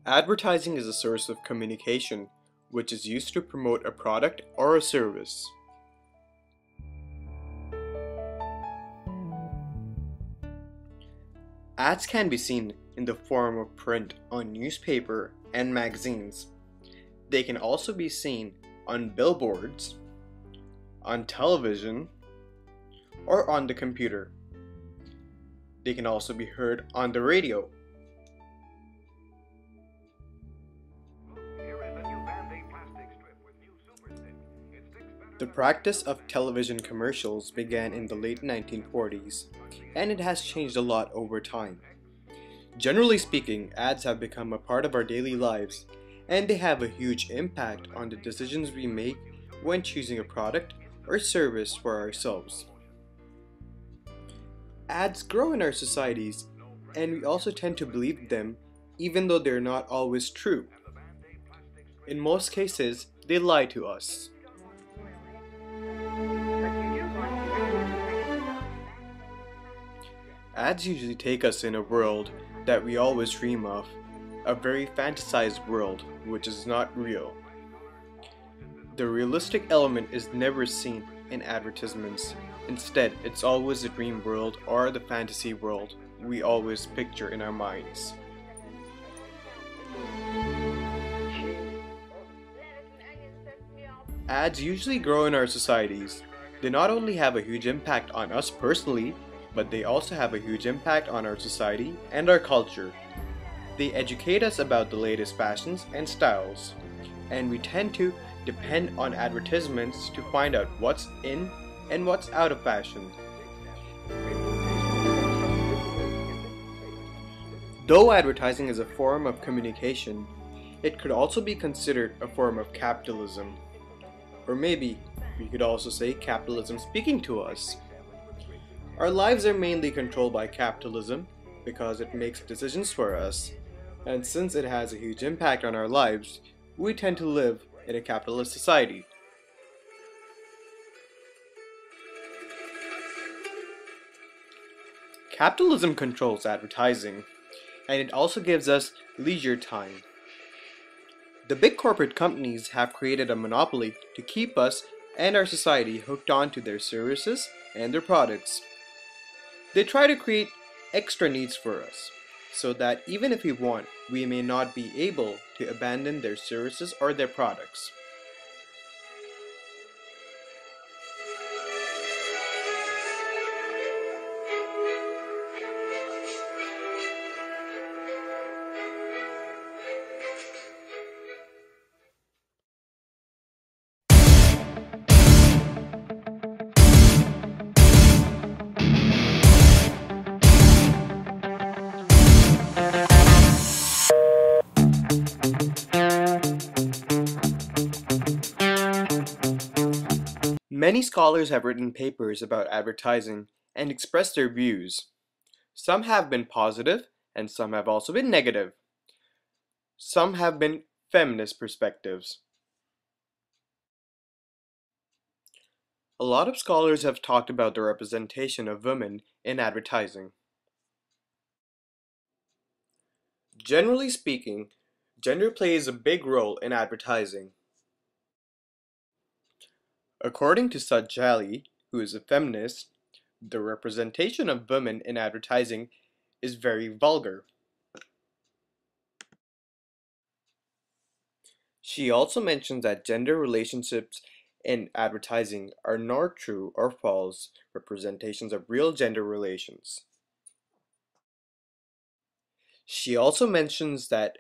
Advertising is a source of communication which is used to promote a product or a service. Ads can be seen in the form of print on newspaper and magazines. They can also be seen on billboards, on television, or on the computer. They can also be heard on the radio. The practice of television commercials began in the late 1940s, and it has changed a lot over time. Generally speaking, ads have become a part of our daily lives, and they have a huge impact on the decisions we make when choosing a product or service for ourselves. Ads grow in our societies, and we also tend to believe them even though they're not always true. In most cases, they lie to us. Ads usually take us in a world that we always dream of, a very fantasized world which is not real. The realistic element is never seen in advertisements. Instead, it's always the dream world or the fantasy world we always picture in our minds. Ads usually grow in our societies. They not only have a huge impact on us personally, but they also have a huge impact on our society and our culture. They educate us about the latest fashions and styles, and we tend to depend on advertisements to find out what's in and what's out of fashion. Though advertising is a form of communication, it could also be considered a form of capitalism. Or maybe we could also say capitalism speaking to us. Our lives are mainly controlled by capitalism because it makes decisions for us, and since it has a huge impact on our lives, we tend to live in a capitalist society. Capitalism controls advertising, and it also gives us leisure time. The big corporate companies have created a monopoly to keep us and our society hooked onto their services and their products. They try to create extra needs for us, so that even if we want, we may not be able to abandon their services or their products. Many scholars have written papers about advertising and expressed their views. Some have been positive, and some have also been negative. Some have been feminist perspectives. A lot of scholars have talked about the representation of women in advertising. Generally speaking, gender plays a big role in advertising. According to Sajali, who is a feminist, the representation of women in advertising is very vulgar. She also mentions that gender relationships in advertising are not true or false representations of real gender relations. She also mentions that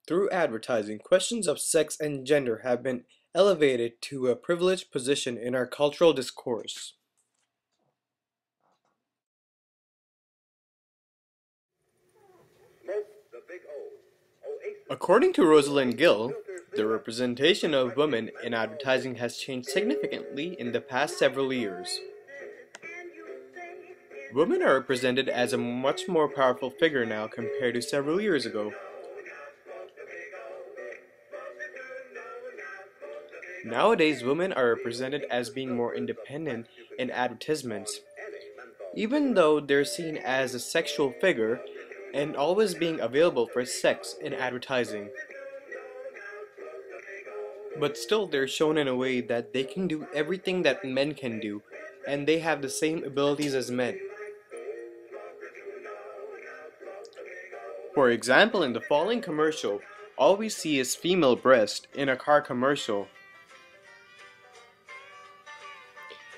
through advertising, questions of sex and gender have been elevated to a privileged position in our cultural discourse. According to Rosalind Gill, the representation of women in advertising has changed significantly in the past several years. Women are represented as a much more powerful figure now compared to several years ago. Nowadays, women are represented as being more independent in advertisements. Even though they're seen as a sexual figure, and always being available for sex in advertising. But still, they're shown in a way that they can do everything that men can do, and they have the same abilities as men. For example, in the following commercial, all we see is female breast in a car commercial.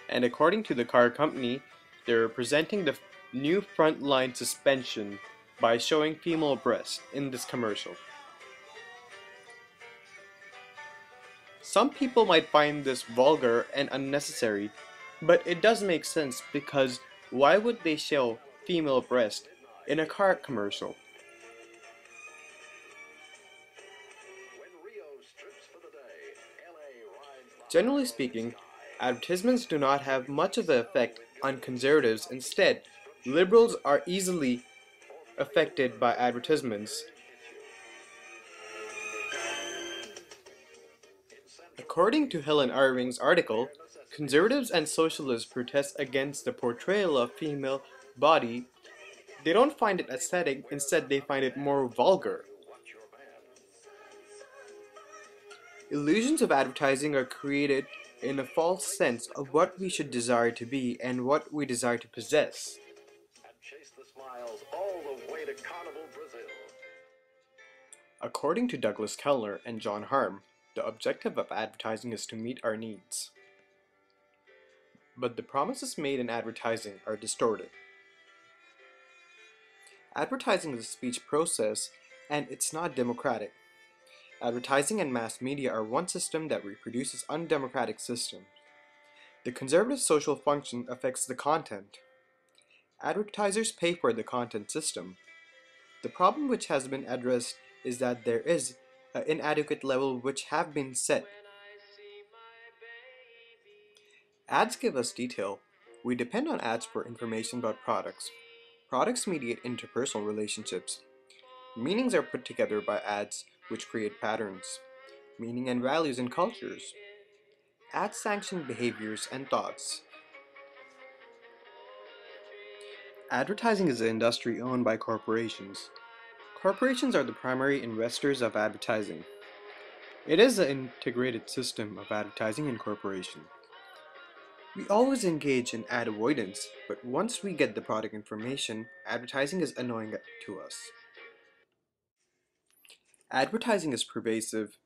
And according to the car company, they're presenting the new frontline suspension by showing female breast in this commercial. Some people might find this vulgar and unnecessary, but it does make sense because why would they show female breast in a car commercial? Generally speaking, advertisements do not have much of an effect on conservatives. Instead, liberals are easily affected by advertisements. According to Helen Irving's article, conservatives and socialists protest against the portrayal of female body. They don't find it aesthetic, instead they find it more vulgar. Illusions of advertising are created in a false sense of what we should desire to be and what we desire to possess. According to Douglas Kellner and John Harm, the objective of advertising is to meet our needs. But the promises made in advertising are distorted. Advertising is a speech process, and it's not democratic. Advertising and mass media are one system that reproduces undemocratic systems. The conservative social function affects the content. Advertisers pay for the content system. The problem which has been addressed is that there is an inadequate level which have been set. Ads give us detail. We depend on ads for information about products. Products mediate interpersonal relationships. Meanings are put together by ads which create patterns, meaning and values in cultures. Ads sanction behaviors and thoughts. Advertising is an industry owned by corporations. Corporations are the primary investors of advertising. It is an integrated system of advertising and corporation. We always engage in ad avoidance, but once we get the product information, advertising is annoying to us. Advertising is pervasive.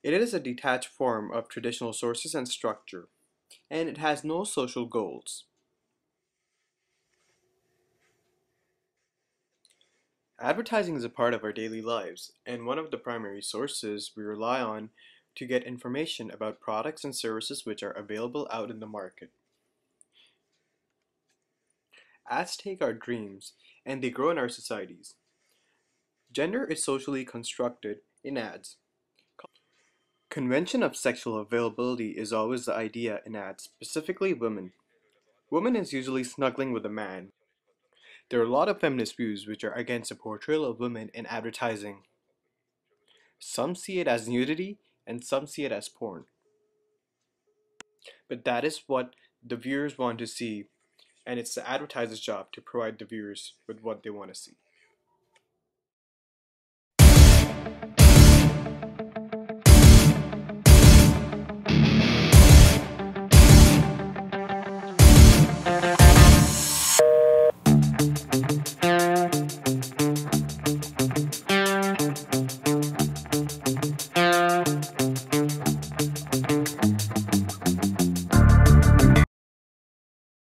It is a detached form of traditional sources and structure, and it has no social goals. Advertising is a part of our daily lives, and one of the primary sources we rely on to get information about products and services which are available out in the market. Ads take our dreams, and they grow in our societies. Gender is socially constructed in ads. Convention of sexual availability is always the idea in ads, specifically women. Woman is usually snuggling with a man. There are a lot of feminist views which are against the portrayal of women in advertising. Some see it as nudity, and some see it as porn. But that is what the viewers want to see, and it's the advertiser's job to provide the viewers with what they want to see.